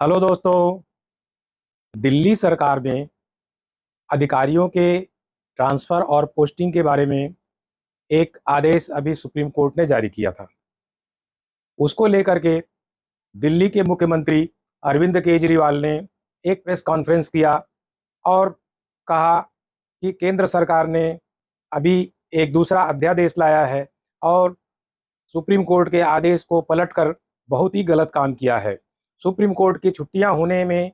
Hello दोस्तों। दिल्ली सरकार में अधिकारियों के ट्रांसफ़र और पोस्टिंग के बारे में एक आदेश अभी सुप्रीम कोर्ट ने जारी किया था। उसको लेकर के दिल्ली के मुख्यमंत्री अरविंद केजरीवाल ने एक प्रेस कॉन्फ्रेंस किया और कहा कि केंद्र सरकार ने अभी एक दूसरा अध्यादेश लाया है और सुप्रीम कोर्ट के आदेश को पलटकर बहुत ही गलत काम किया है। सुप्रीम कोर्ट की छुट्टियां होने में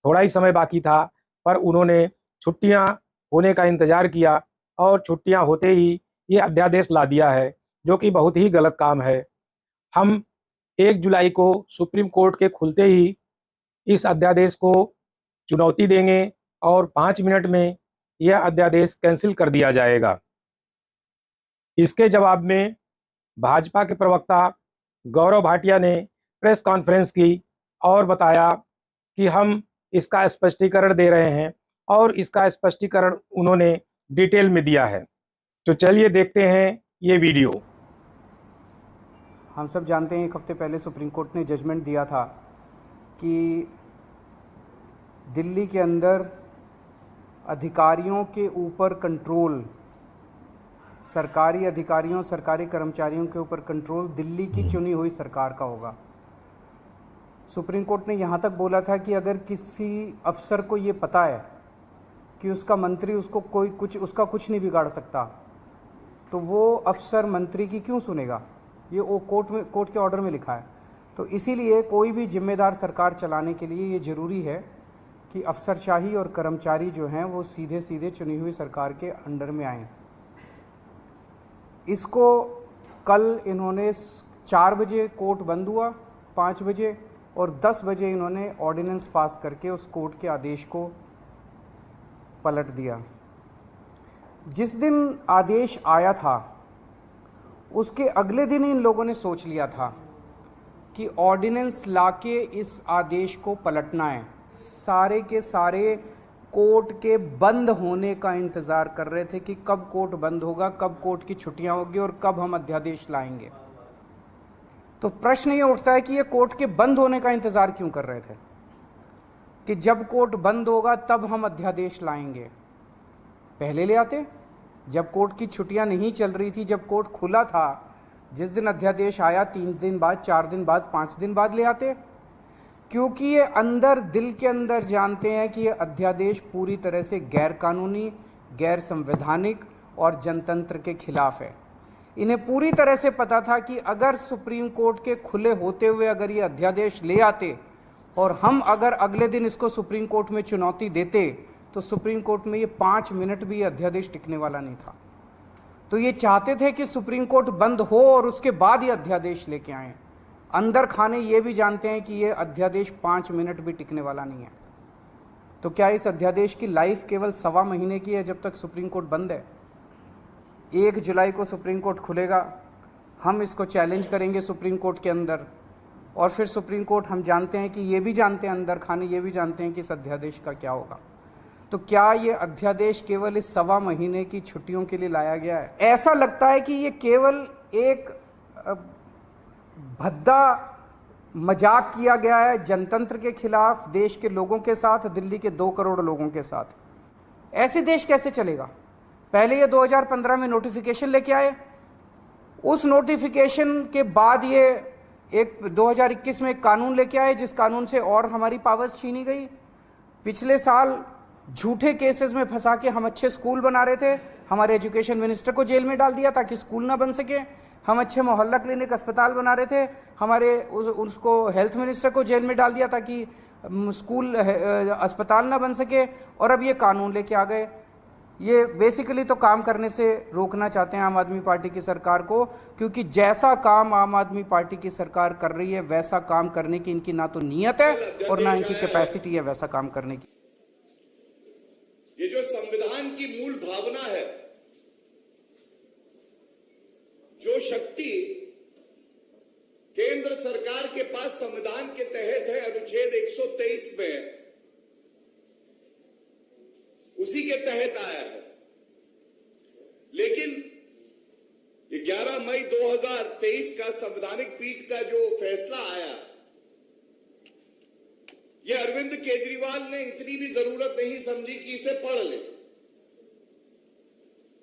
थोड़ा ही समय बाकी था, पर उन्होंने छुट्टियां होने का इंतज़ार किया और छुट्टियां होते ही ये अध्यादेश ला दिया है, जो कि बहुत ही गलत काम है। हम 1 जुलाई को सुप्रीम कोर्ट के खुलते ही इस अध्यादेश को चुनौती देंगे और 5 मिनट में यह अध्यादेश कैंसिल कर दिया जाएगा। इसके जवाब में भाजपा के प्रवक्ता गौरव भाटिया ने प्रेस कॉन्फ्रेंस की और बताया कि हम इसका स्पष्टीकरण दे रहे हैं और इसका स्पष्टीकरण उन्होंने डिटेल में दिया है। तो चलिए देखते हैं ये वीडियो। हम सब जानते हैं 1 हफ्ते पहले सुप्रीम कोर्ट ने जजमेंट दिया था कि दिल्ली के अंदर अधिकारियों के ऊपर कंट्रोल, सरकारी अधिकारियों, सरकारी कर्मचारियों के ऊपर कंट्रोल दिल्ली की चुनी हुई सरकार का होगा। सुप्रीम कोर्ट ने यहाँ तक बोला था कि अगर किसी अफसर को ये पता है कि उसका मंत्री उसको उसका कुछ नहीं बिगाड़ सकता, तो वो अफसर मंत्री की क्यों सुनेगा। ये वो कोर्ट के ऑर्डर में लिखा है। तो इसीलिए कोई भी जिम्मेदार सरकार चलाने के लिए ये ज़रूरी है कि अफसरशाही और कर्मचारी जो हैं वो सीधे सीधे चुनी हुई सरकार के अंडर में आएँ। इसको कल इन्होंने 4 बजे कोर्ट बंद हुआ, 5 बजे और 10 बजे इन्होंने ऑर्डिनेंस पास करके उस कोर्ट के आदेश को पलट दिया। जिस दिन आदेश आया था उसके अगले दिन इन लोगों ने सोच लिया था कि ऑर्डिनेंस लाके इस आदेश को पलटना है। सारे के सारे कोर्ट के बंद होने का इंतज़ार कर रहे थे कि कब कोर्ट बंद होगा, कब कोर्ट की छुट्टियां होगी और कब हम अध्यादेश लाएंगे। तो प्रश्न ये उठता है कि ये कोर्ट के बंद होने का इंतज़ार क्यों कर रहे थे कि जब कोर्ट बंद होगा तब हम अध्यादेश लाएंगे। पहले ले आते, जब कोर्ट की छुट्टियां नहीं चल रही थी, जब कोर्ट खुला था, जिस दिन अध्यादेश आया 3 दिन बाद, 4 दिन बाद, 5 दिन बाद ले आते। क्योंकि ये अंदर दिल के अंदर जानते हैं कि ये अध्यादेश पूरी तरह से गैर कानूनी, गैर संवैधानिक और जनतंत्र के खिलाफ है। इन्हें पूरी तरह से पता था कि अगर सुप्रीम कोर्ट के खुले होते हुए अगर ये अध्यादेश ले आते और हम अगर अगले दिन इसको सुप्रीम कोर्ट में चुनौती देते तो सुप्रीम कोर्ट में ये 5 मिनट भी ये अध्यादेश टिकने वाला नहीं था। तो ये चाहते थे कि सुप्रीम कोर्ट बंद हो और उसके बाद ये अध्यादेश लेके आएँ। अंदर खाने ये भी जानते हैं कि ये अध्यादेश 5 मिनट भी टिकने वाला नहीं है। तो क्या इस अध्यादेश की लाइफ केवल 1.25 महीने की है जब तक सुप्रीम कोर्ट बंद है? 1 जुलाई को सुप्रीम कोर्ट खुलेगा, हम इसको चैलेंज करेंगे सुप्रीम कोर्ट के अंदर और फिर सुप्रीम कोर्ट, हम जानते हैं कि ये भी जानते हैं, अंदर खाने ये भी जानते हैं कि इस अध्यादेश का क्या होगा। तो क्या ये अध्यादेश केवल इस 1.25 महीने की छुट्टियों के लिए लाया गया है? ऐसा लगता है कि ये केवल एक भद्दा मजाक किया गया है जनतंत्र के खिलाफ, देश के लोगों के साथ, दिल्ली के 2 करोड़ लोगों के साथ। ऐसे देश कैसे चलेगा? पहले ये 2015 में नोटिफिकेशन लेके आए, उस नोटिफिकेशन के बाद ये एक 2021 में एक कानून लेके आए जिस कानून से और हमारी पावर्स छीनी गई। पिछले साल झूठे केसेस में फंसा के हम अच्छे स्कूल बना रहे थे, हमारे एजुकेशन मिनिस्टर को जेल में डाल दिया ताकि स्कूल ना बन सके। हम अच्छे मोहल्ला क्लिनिक अस्पताल बना रहे थे, हमारे उसको हेल्थ मिनिस्टर को जेल में डाल दिया ताकि स्कूल अस्पताल ना बन सके। और अब ये कानून लेके आ गए। ये बेसिकली तो काम करने से रोकना चाहते हैं आम आदमी पार्टी की सरकार को, क्योंकि जैसा काम आम आदमी पार्टी की सरकार कर रही है वैसा काम करने की इनकी ना तो नीयत है और ना इनकी कैपेसिटी है वैसा काम करने की। ये जो संविधान की मूल भावना है, जो शक्ति केंद्र सरकार के पास संविधान के तहत है अनुच्छेद 123 में, उसी के तहत आया है। लेकिन ये 11 मई 2023 का संवैधानिक पीठ का जो फैसला आया, ये अरविंद केजरीवाल ने इतनी भी जरूरत नहीं समझी कि इसे पढ़ ले,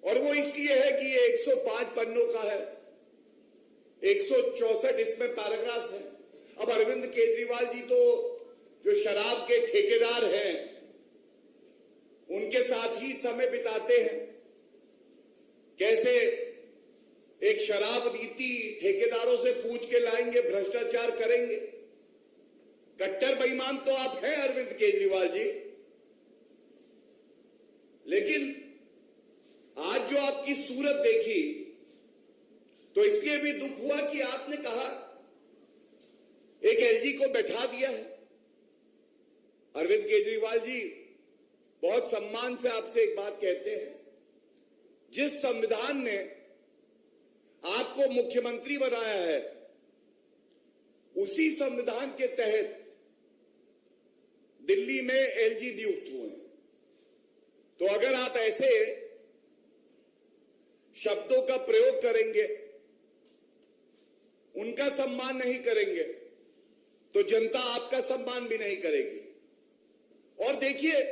और वो इसलिए है कि ये 105 पन्नों का है, 164 इसमें पैराग्राफ है। अब अरविंद केजरीवाल जी तो जो शराब के ठेकेदार हैं उनके साथ ही समय बिताते हैं। कैसे एक शराब नीति ठेकेदारों से पूछ के लाएंगे, भ्रष्टाचार करेंगे। कट्टर बेईमान तो आप हैं अरविंद केजरीवाल जी, लेकिन आज जो आपकी सूरत देखी तो इसलिए भी दुख हुआ कि आपने कहा एक एलजी को बैठा दिया है। अरविंद केजरीवाल जी बहुत सम्मान से आपसे एक बात कहते हैं, जिस संविधान ने आपको मुख्यमंत्री बनाया है उसी संविधान के तहत दिल्ली में एलजी नियुक्त हुए हैं। तो अगर आप ऐसे शब्दों का प्रयोग करेंगे, उनका सम्मान नहीं करेंगे, तो जनता आपका सम्मान भी नहीं करेगी। और देखिए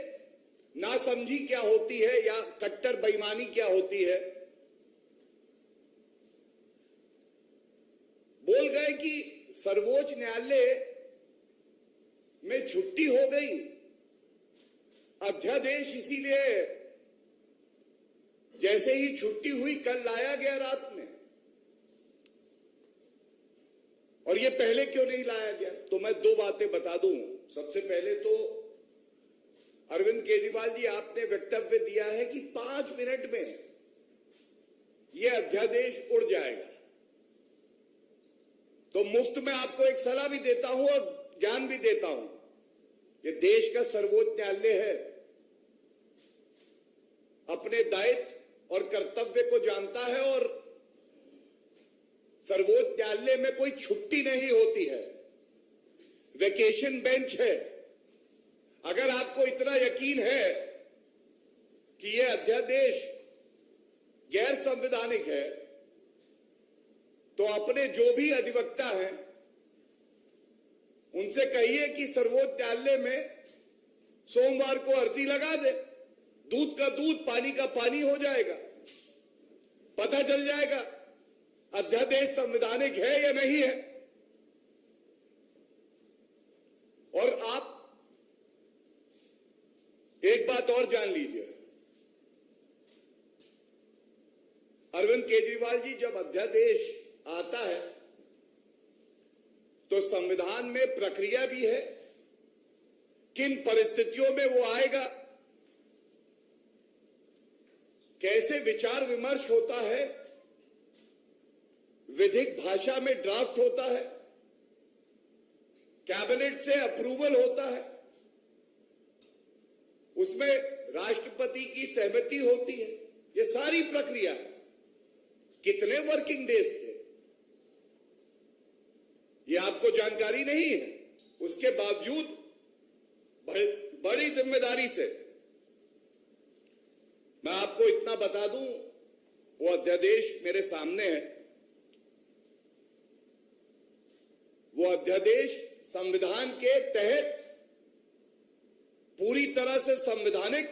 नासमझी क्या होती है या कट्टर बेईमानी क्या होती है। बोल गए कि सर्वोच्च न्यायालय में छुट्टी हो गई, अध्यादेश इसीलिए जैसे ही छुट्टी हुई कल लाया गया रात में, और ये पहले क्यों नहीं लाया गया? तो मैं दो बातें बता दूं। सबसे पहले तो अरविंद केजरीवाल जी आपने वक्तव्य दिया है कि 5 मिनट में यह अध्यादेश उड़ जाएगा। तो मुफ्त में आपको एक सलाह भी देता हूं और ज्ञान भी देता हूं। ये देश का सर्वोच्च न्यायालय है, अपने दायित्व और कर्तव्य को जानता है, और सर्वोच्च न्यायालय में कोई छुट्टी नहीं होती है, वेकेशन बेंच है। अगर आपको इतना यकीन है कि यह अध्यादेश गैर संवैधानिक है, तो अपने जो भी अधिवक्ता हैं उनसे कहिए कि सर्वोच्च न्यायालय में सोमवार को अर्जी लगा दे। दूध का दूध, पानी का पानी हो जाएगा, पता चल जाएगा अध्यादेश संवैधानिक है या नहीं है। और आप एक बात और जान लीजिए, अरविंद केजरीवाल जी, जब अध्यादेश आता है तो संविधान में प्रक्रिया भी है, किन परिस्थितियों में वो आएगा, कैसे विचार विमर्श होता है, विधिक भाषा में ड्राफ्ट होता है, कैबिनेट से अप्रूवल होता है, उसमें राष्ट्रपति की सहमति होती है। ये सारी प्रक्रिया है। कितने वर्किंग डेज थे ये आपको जानकारी नहीं है। उसके बावजूद बड़ी जिम्मेदारी से मैं आपको इतना बता दूं, वो अध्यादेश मेरे सामने है। वो अध्यादेश संविधान के तहत पूरी तरह से संवैधानिक,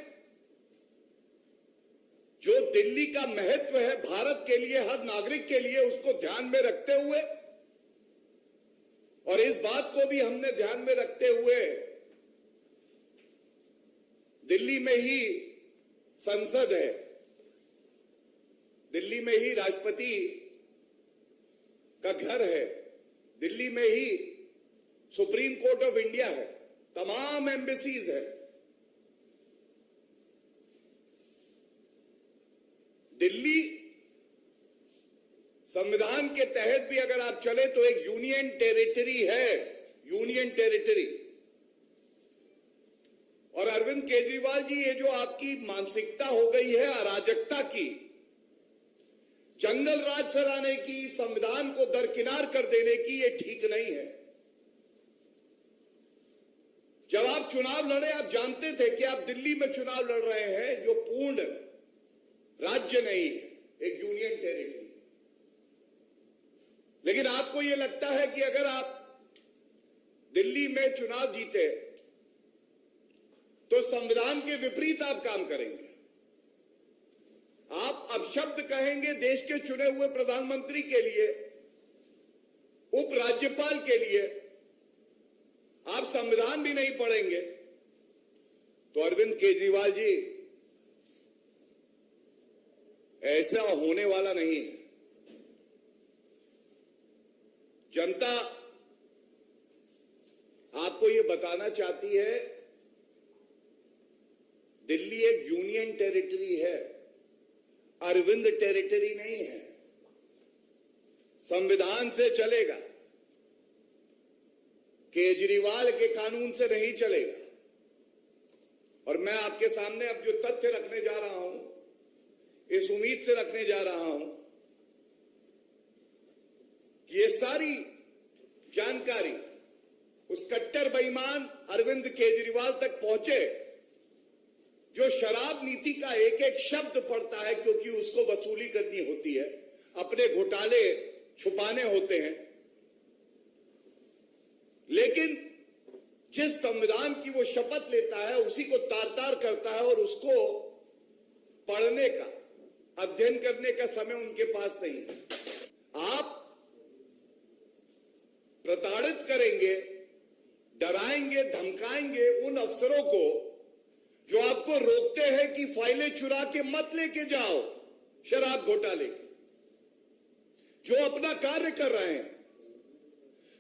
जो दिल्ली का महत्व है भारत के लिए, हर नागरिक के लिए, उसको ध्यान में रखते हुए, और इस बात को भी हमने ध्यान में रखते हुए दिल्ली में ही संसद है, दिल्ली में ही राष्ट्रपति का घर है, दिल्ली में ही सुप्रीम कोर्ट ऑफ इंडिया है, तमाम एम्बेसीज है। दिल्ली संविधान के तहत भी अगर आप चले तो एक यूनियन टेरिटरी है, यूनियन टेरिटरी। और अरविंद केजरीवाल जी, ये जो आपकी मानसिकता हो गई है अराजकता की, जंगल राज फैलाने की, संविधान को दरकिनार कर देने की, ये ठीक नहीं है। जब आप चुनाव लड़े, आप जानते थे कि आप दिल्ली में चुनाव लड़ रहे हैं जो पूर्ण राज्य नहीं है, एक यूनियन टेरिटरी। लेकिन आपको यह लगता है कि अगर आप दिल्ली में चुनाव जीते तो संविधान के विपरीत आप काम करेंगे। आप अपशब्द कहेंगे देश के चुने हुए प्रधानमंत्री के लिए, उपराज्यपाल के लिए, आप संविधान भी नहीं पढ़ेंगे। तो अरविंद केजरीवाल जी, ऐसा होने वाला नहीं है। जनता आपको यह बताना चाहती है, दिल्ली एक यूनियन टेरिटरी है, अरविंद टेरिटरी नहीं है। संविधान से चलेगा, केजरीवाल के कानून से नहीं चलेगा। और मैं आपके सामने अब जो तथ्य रखने जा रहा हूं, इस उम्मीद से रखने जा रहा हूं कि ये सारी जानकारी उस कट्टर बेईमान अरविंद केजरीवाल तक पहुंचे, जो शराब नीति का एक एक शब्द पढ़ता है क्योंकि उसको वसूली करनी होती है, अपने घोटाले छुपाने होते हैं। लेकिन जिस संविधान की वो शपथ लेता है उसी को तार तार करता है, और उसको पढ़ने का, अध्ययन करने का समय उनके पास नहीं है। आप प्रताड़ित करेंगे, डराएंगे, धमकाएंगे उन अफसरों को जो आपको रोकते हैं कि फाइलें चुरा के मत लेके जाओ शराब घोटाले की, जो अपना कार्य कर रहे हैं,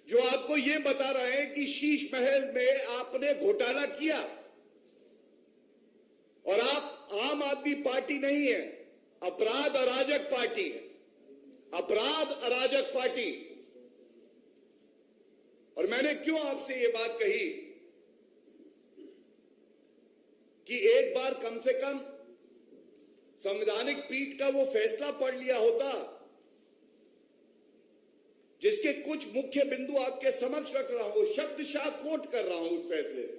जो आपको यह बता रहे हैं कि शीश महल में आपने घोटाला किया। और आप आम आदमी पार्टी नहीं है, अपराध अराजक पार्टी है, अपराध अराजक पार्टी। और मैंने क्यों आपसे यह बात कही कि एक बार कम से कम संवैधानिक पीठ का वो फैसला पढ़ लिया होता, जिसके कुछ मुख्य बिंदु आपके समक्ष रख रहा हूं, शब्दशः कोट कर रहा हूं उस फैसले से।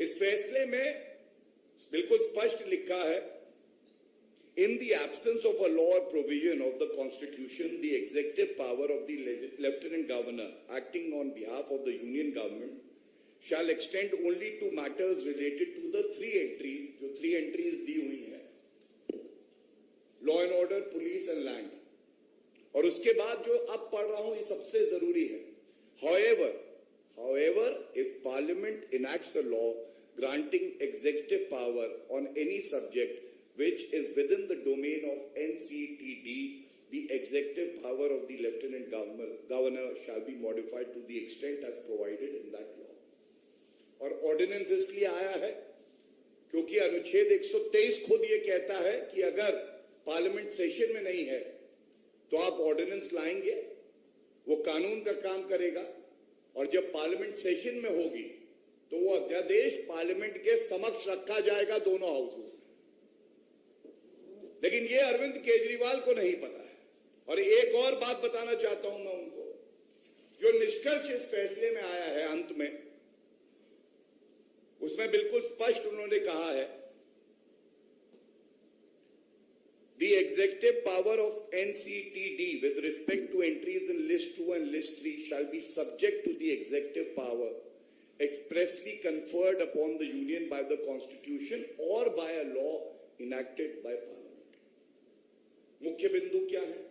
इस फैसले में बिल्कुल स्पष्ट लिखा है, in the absence of a law और provision of the constitution, the executive power of the lieutenant governor acting on behalf of the union government shall extend only to matters related to the three entries, जो 3 entries दी हुई हैं, law and order, police and land. और उसके बाद जो अब पढ़ रहा हूं ये सबसे जरूरी है। However, if Parliament enacts a law granting executive power on any subject which is within the domain of NCTD, the executive power of the Lieutenant Governor shall be modified to the extent as provided in that law. और ordinance इसलिए आया है क्योंकि अनुच्छेद 123 खुद ये कहता है कि अगर पार्लियामेंट सेशन में नहीं है तो आप ऑर्डिनेंस लाएंगे, वो कानून का काम करेगा, और जब पार्लियामेंट सेशन में होगी तो वो अध्यादेश पार्लियामेंट के समक्ष रखा जाएगा दोनों हाउसेस में। लेकिन ये अरविंद केजरीवाल को नहीं पता है। और एक और बात बताना चाहता हूं मैं उनको, जो निष्कर्ष इस फैसले में आया है अंत में, उसमें बिल्कुल स्पष्ट उन्होंने कहा है, The executive power of NCTD with respect to entries in list 2 and list 3 shall be subject to the executive power expressly conferred upon the union by the constitution or by a law enacted by parliament। मुख्य बिंदु क्या है?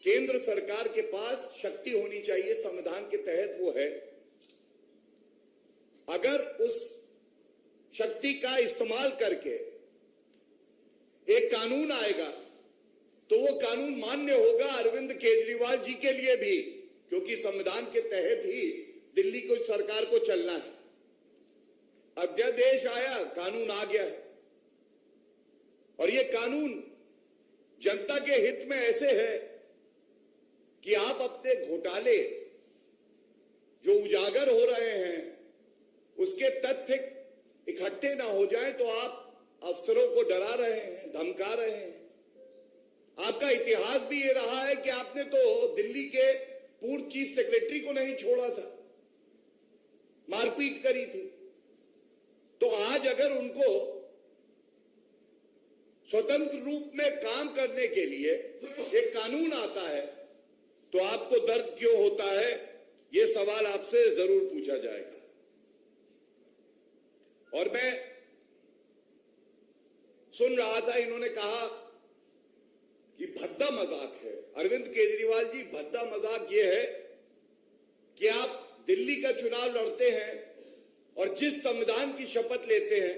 केंद्र सरकार के पास शक्ति होनी चाहिए, संविधान के तहत वो है। अगर उस शक्ति का इस्तेमाल करके एक कानून आएगा तो वो कानून मान्य होगा अरविंद केजरीवाल जी के लिए भी, क्योंकि संविधान के तहत ही दिल्ली को सरकार को चलना है। अध्यादेश आया, कानून आ गया है, और ये कानून जनता के हित में ऐसे है कि आप अपने घोटाले जो उजागर हो रहे हैं उसके तथ्य इकट्ठे ना हो जाए तो आप अफसरों को डरा रहे हैं, धमका रहे हैं। आपका इतिहास भी ये रहा है कि आपने तो दिल्ली के पूर्व चीफ सेक्रेटरी को नहीं छोड़ा था, मारपीट करी थी। तो आज अगर उनको स्वतंत्र रूप में काम करने के लिए एक कानून आता है तो आपको दर्द क्यों होता है? ये सवाल आपसे जरूर पूछा जाएगा। और मैं सुन रहा था, इन्होंने कहा कि भद्दा मजाक है। अरविंद केजरीवाल जी, भद्दा मजाक ये है कि आप दिल्ली का चुनाव लड़ते हैं और जिस संविधान की शपथ लेते हैं,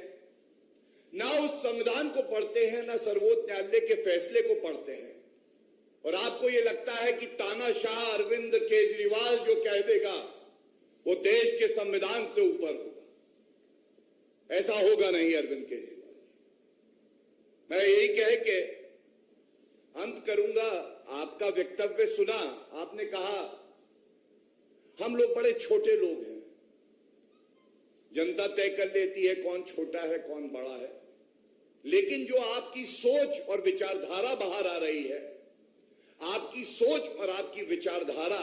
ना उस संविधान को पढ़ते हैं, ना सर्वोच्च न्यायालय के फैसले को पढ़ते हैं, और आपको यह लगता है कि तानाशाह अरविंद केजरीवाल जो कह देगा वो देश के संविधान से ऊपर होगा। ऐसा होगा नहीं अरविंद केजरीवाल। मैं यही कह के अंत करूंगा। आपका वक्तव्य सुना, आपने कहा हम लोग बड़े छोटे लोग हैं, जनता तय कर लेती है कौन छोटा है कौन बड़ा है। लेकिन जो आपकी सोच और विचारधारा बाहर आ रही है, आपकी सोच और आपकी विचारधारा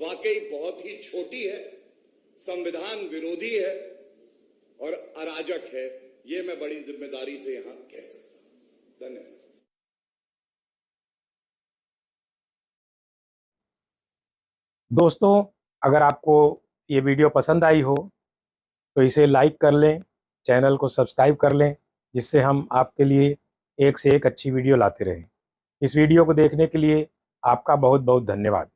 वाकई बहुत ही छोटी है, संविधान विरोधी है और अराजक है। ये मैं बड़ी जिम्मेदारी से यहां कह सकता हूं। धन्यवाद। दोस्तों, अगर आपको ये वीडियो पसंद आई हो तो इसे लाइक कर लें, चैनल को सब्सक्राइब कर लें, जिससे हम आपके लिए एक से एक अच्छी वीडियो लाते रहें। इस वीडियो को देखने के लिए आपका बहुत बहुत धन्यवाद।